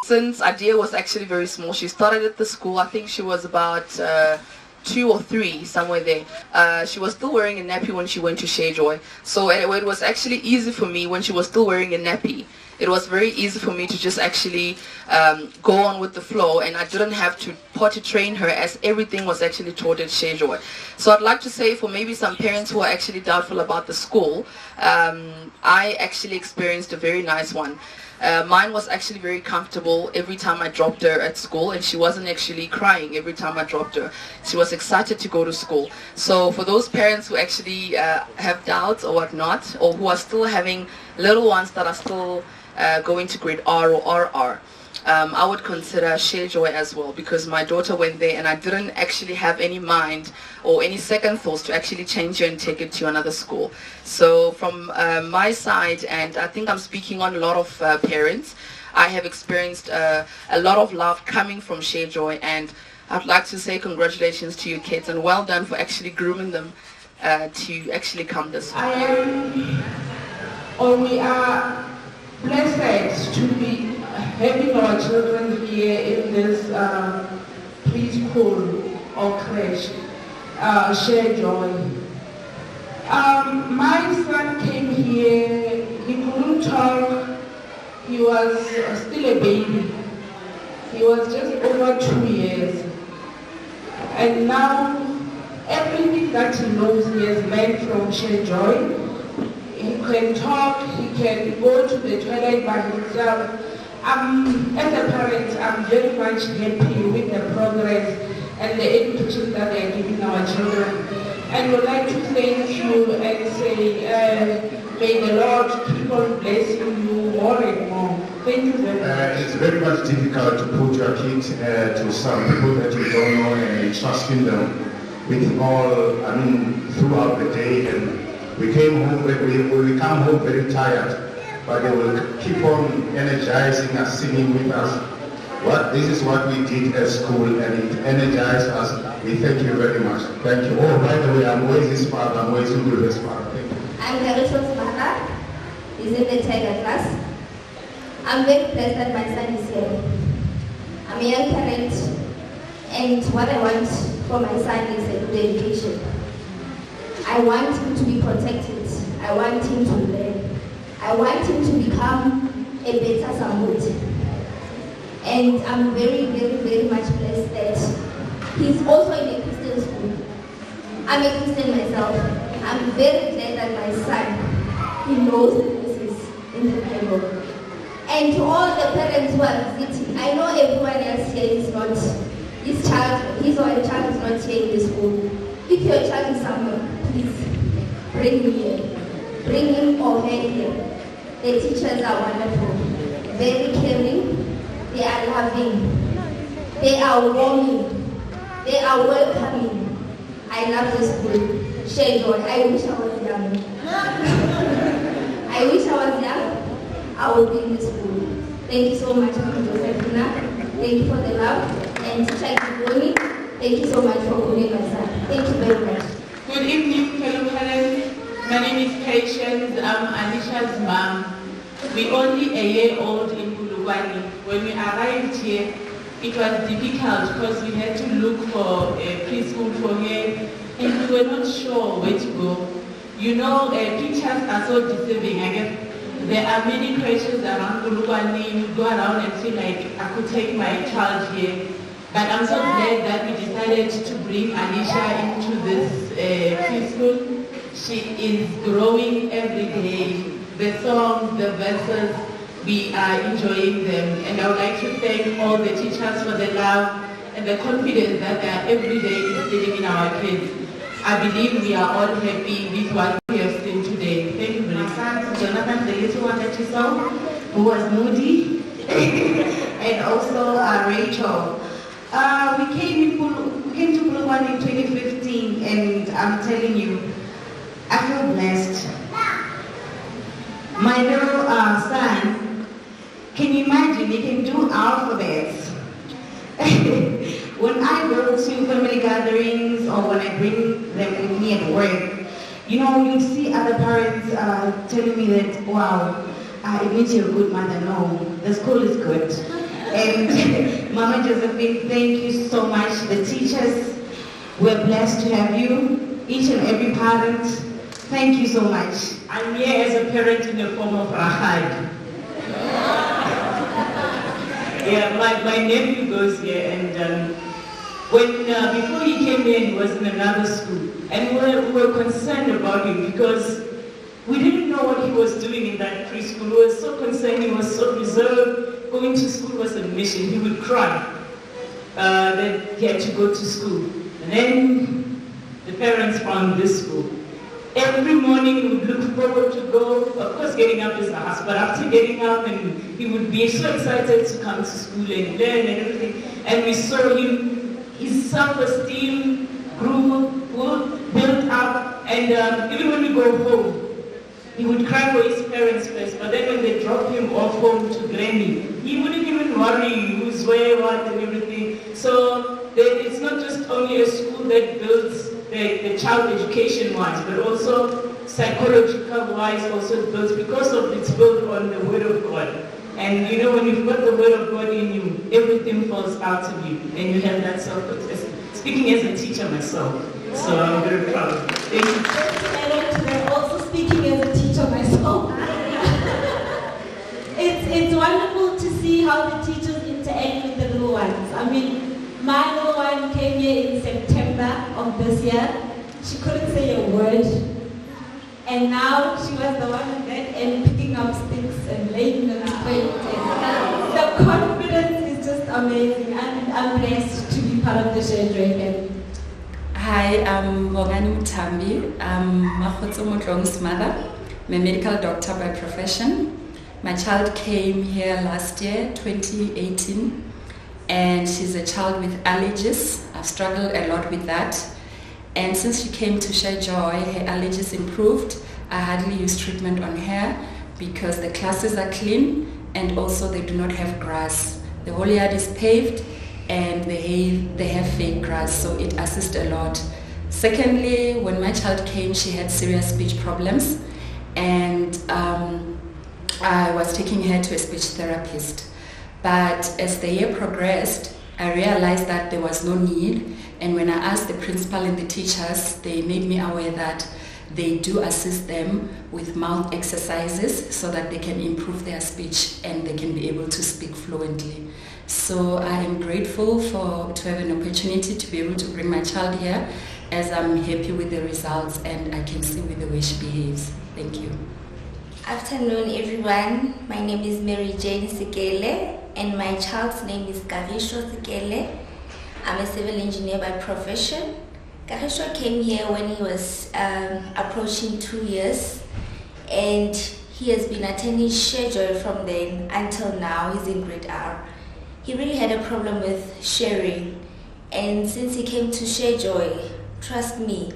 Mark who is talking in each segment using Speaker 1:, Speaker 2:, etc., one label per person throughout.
Speaker 1: Since Adia was actually very small, she started at the school. I think she was about 2 or 3, somewhere there. She was still wearing a nappy when she went to Shejoy. So it was actually easy for me when she was still wearing a nappy. It was very easy for me to just actually go on with the flow, and I didn't have to potty train her, as everything was actually taught at Shejoy. So I'd like to say, for maybe some parents who are actually doubtful about the school, I actually experienced a very nice one. Mine was actually very comfortable every time I dropped her at school, and she wasn't actually crying every time I dropped her. She was excited to go to school. So for those parents who actually have doubts or whatnot, or who are still having little ones that are still going to grade R or RR, I would consider Shejoy as well, because my daughter went there and I didn't actually have any mind or any second thoughts to actually change her and take it to another school. So from my side, and I think I'm speaking on a lot of parents, I have experienced a lot of love coming from Shejoy, and I'd like to say congratulations to your kids and well done for actually grooming them to actually come this way.
Speaker 2: We are blessed to be having our children here in this preschool or creche, Shejoy. My son came here, he couldn't talk, he was still a baby. He was just over 2 years. And now, everything that he knows he has learned from Shejoy. He can talk, he can go to the toilet by himself. As a parent, I'm very much happy with the progress and the education that they are giving our children. And would like to thank you and say, may the Lord keep on blessing you more and more. Thank you very much.
Speaker 3: It's very much difficult to put your kids to some people that you don't know and you trusting them with all, throughout the day. And we came home, we come home very tired, but they will keep on energizing us, singing with us. This is what we did at school, and it energized us. We thank you very much. Thank you. Oh, by the way, I'm Moises' father. I'm Moises' father. Thank you.
Speaker 4: I'm Garish's mother. He's in the Tiger class. I'm very blessed that my son is here. I'm a young parent, and what I want for my son is a good education. I want him to be protected. I want him to learn. I want him to become a better Samut. And I'm very, very, very much blessed that he's also in a Christian school. I'm a Christian myself. I'm very glad that my son, he knows the verses in the Bible. And to all the parents who are visiting, I know everyone else here is not, his or her child is not here in the school. If your child is somewhere, please bring him here. Bring him or her here. The teachers are wonderful, very caring, they are loving, they are warming, they are welcoming. I love the school. Shejoy, I wish I was young. I wish I was young, I would be in the school. Thank you so much, Mr. Josephina. Thank you for the love. And Teacher Kiboni, thank you so much for calling my son. Thank you very much.
Speaker 2: Good evening, fellow parents. My name is Patience. I'm Anisha's mom. We're only a year old in Bulugwane. When we arrived here, it was difficult because we had to look for a preschool for her, and we were not sure where to go. You know, teachers are so deceiving. I guess there are many creches around Bulugwane. You go around and feel like I could take my child here. But I'm so glad that we decided to bring Anisha into this preschool. She is growing every day. The songs, the verses, we are enjoying them. And I would like to thank all the teachers for the love and the confidence that they are every day instilling in our kids. I believe we are all happy with what we have seen today. Thank you very much.
Speaker 5: My son, Jonathan, the little one that you saw, who was moody, and also Rachel. We came to Bulugwane in 2015, and I'm telling you, I feel blessed. My little son, can you imagine, he can do alphabets. When I go to family gatherings or when I bring them with me at work, you know, you see other parents telling me that, wow, it means you're a good mother. No, the school is good. And Mama Josephine, thank you so much. The teachers, we're blessed to have you. Each and every parent, thank you so much.
Speaker 2: I'm here as a parent in the form of Rahad. Yeah, my nephew goes here, and before he came here, he was in another school, and we were concerned about him because we didn't know what he was doing in that preschool. We were so concerned. He was so reserved. Going to school was a mission. He would cry that he had to go to school, and then the parents found this school. Every morning he would look forward to go. Of course, getting up is a hassle, but after getting up, and he would be so excited to come to school and learn and everything. And we saw him, his self-esteem grew, built up, and even when we go home, he would cry for his parents first, but then when they dropped him off home to Granny, he wouldn't even worry who's where, what, and everything. So it's not just only a school that builds the child education-wise, but also psychological-wise also builds, because it's built on the Word of God. And you know, when you've got the Word of God in you, everything falls out of you, and you have that self-protection. Speaking as a teacher myself, so I'm very proud. Thank you.
Speaker 6: I'm also speaking as a teacher myself. It's wonderful to see how the teachers interact with the little ones. I mean, my little one came here in September of this year. She couldn't say a word. And now she was the one in bed and picking up sticks and laying them to bed. The confidence is just amazing. I'm blessed to be part of the Sharejoy family.
Speaker 7: Hi, I'm Bongani Mutambi. I'm Mahotso Motlong's mother. I'm a medical doctor by profession. My child came here last year, 2018, and she's a child with allergies. I've struggled a lot with that. And since she came to Sharejoy, her allergies improved. I hardly use treatment on her because the classes are clean and also they do not have grass. The whole yard is paved and they have fake grass, so it assists a lot. Secondly, when my child came, she had serious speech problems, and I was taking her to a speech therapist. But as the year progressed, I realized that there was no need, and when I asked the principal and the teachers, they made me aware that they do assist them with mouth exercises so that they can improve their speech and they can be able to speak fluently. So I am grateful to have an opportunity to be able to bring my child here, as I'm happy with the results and I can see with the way she behaves. Thank you.
Speaker 4: Afternoon, everyone. My name is Mary Jane Sikele, and my child's name is Karisho Sikele. I'm a civil engineer by profession. Karisho came here when he was approaching 2 years, and he has been attending Sharejoy from then until now. He's in grade R. He really had a problem with sharing, and since he came to Sharejoy, trust me,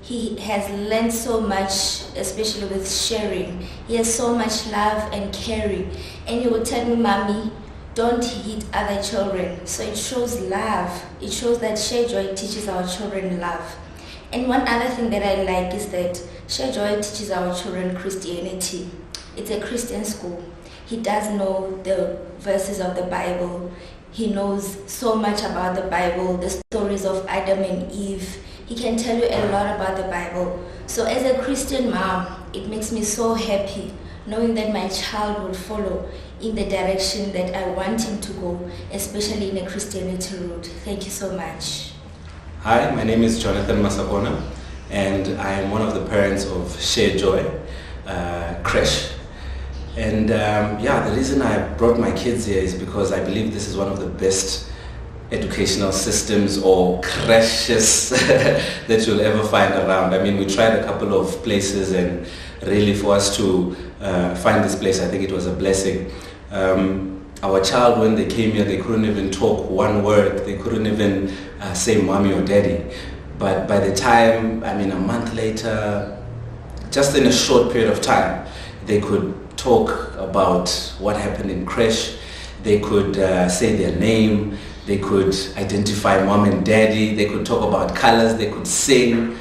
Speaker 4: he has learned so much, especially with sharing. He has so much love and caring, and he will tell me, "Mommy, don't hit other children." So it shows love. It shows that Sharejoy teaches our children love. And one other thing that I like is that Sharejoy teaches our children Christianity. It's a Christian school. He does know the verses of the Bible. He knows so much about the Bible, the stories of Adam and Eve. He can tell you a lot about the Bible. So as a Christian mom, it makes me so happy knowing that my child would follow in the direction that I want him to go, especially in a Christianity route. Thank you so much.
Speaker 8: Hi, my name is Jonathan Masakona, and I am one of the parents of Sharejoy Creche. And the reason I brought my kids here is because I believe this is one of the best educational systems or creches that you'll ever find around. I mean, we tried a couple of places, and really for us to find this place, I think it was a blessing. Our child, when they came here, they couldn't even talk one word. They couldn't even say mommy or daddy. But by the time, a month later, just in a short period of time, they could talk about what happened in creche. They could say their name. They could identify mom and daddy. They could talk about colors. They could sing.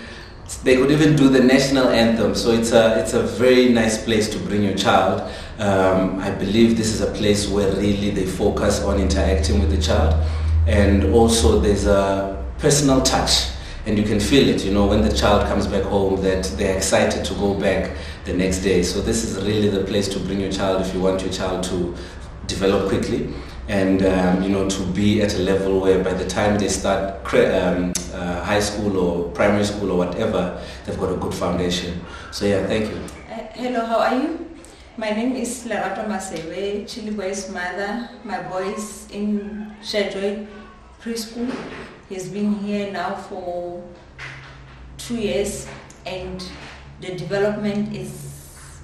Speaker 8: They could even do the national anthem. So it's a very nice place to bring your child I believe this is a place where really they focus on interacting with the child, and also there's a personal touch, and you can feel it, when the child comes back home, that they're excited to go back the next day. So this is really the place to bring your child if you want your child to develop quickly, and to be at a level where by the time they start high school or primary school or whatever, they've got a good foundation. So yeah, thank you.
Speaker 9: Hello, how are you? My name is Lerato Masebe, Chili Boy's mother. My boy is in ShareJoy preschool. He's been here now for 2 years, and the development is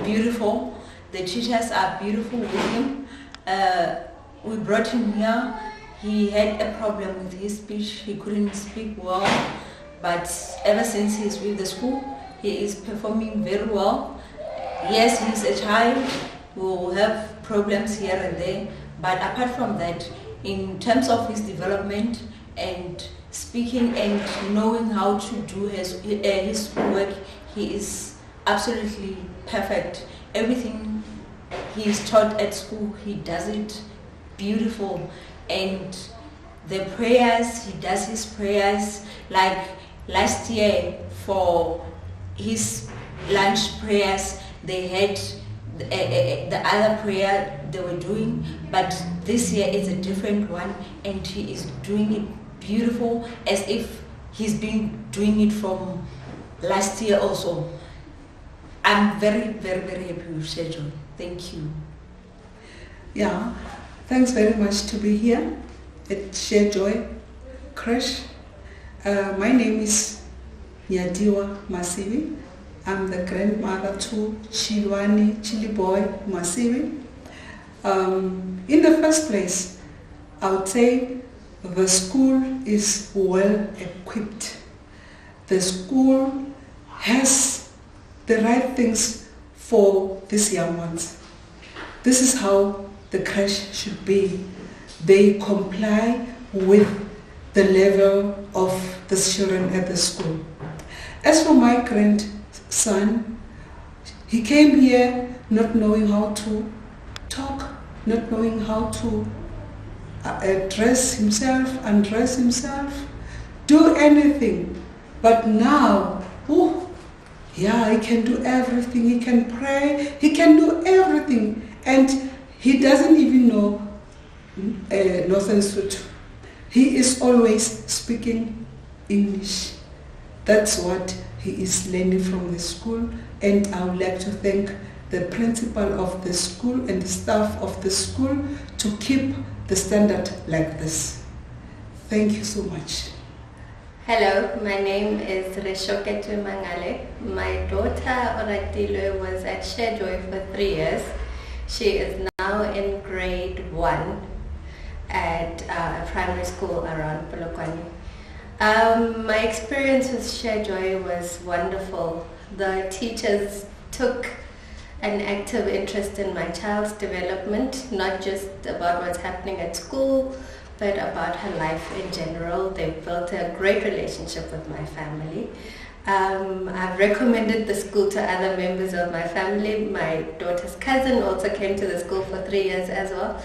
Speaker 9: beautiful. The teachers are beautiful with him. We brought him here. He had a problem with his speech. He couldn't speak well, but ever since he's with the school, he is performing very well. Yes, he's a child who will have problems here and there, but apart from that, in terms of his development and speaking and knowing how to do his schoolwork, he is absolutely perfect. Everything he is taught at school, he does it beautiful. And the prayers, he does his prayers. Like last year for his lunch prayers, they had the other prayer they were doing, but this year is a different one, and he is doing it beautiful, as if he's been doing it from last year also. I'm very, very, very happy with ShareJoy. Thank you.
Speaker 10: Yeah, thanks very much to be here at ShareJoy Crash. My name is Nyadiwa Masivi. I'm the grandmother to Chili Boy Masivi. In the first place, I would say the school is well equipped. The school has the right things for these young ones. This is how the crash should be. They comply with the level of the children at the school. As for my grandson, he came here not knowing how to talk, not knowing how to dress himself, undress himself, do anything. But now, he can do everything. He can pray, he can do everything. And he doesn't even know Northern Sotho. He is always speaking English. That's what he is learning from the school, and I would like to thank the principal of the school and the staff of the school to keep the standard like this. Thank you so much.
Speaker 11: Hello, my name is Reshoketu Mangale. My daughter Oratilo was at ShareJoy for 3 years. She is now in grade 1 at a primary school around Polokwane. My experience with ShareJoy was wonderful. The teachers took an active interest in my child's development, not just about what's happening at school, but about her life in general. They built a great relationship with my family. I've recommended the school to other members of my family. My daughter's cousin also came to the school for 3 years as well.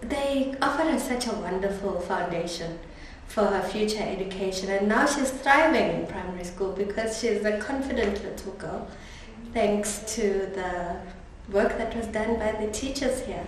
Speaker 11: They offered her such a wonderful foundation for her future education, and now she's thriving in primary school because she's a confident little girl, thanks to the work that was done by the teachers here.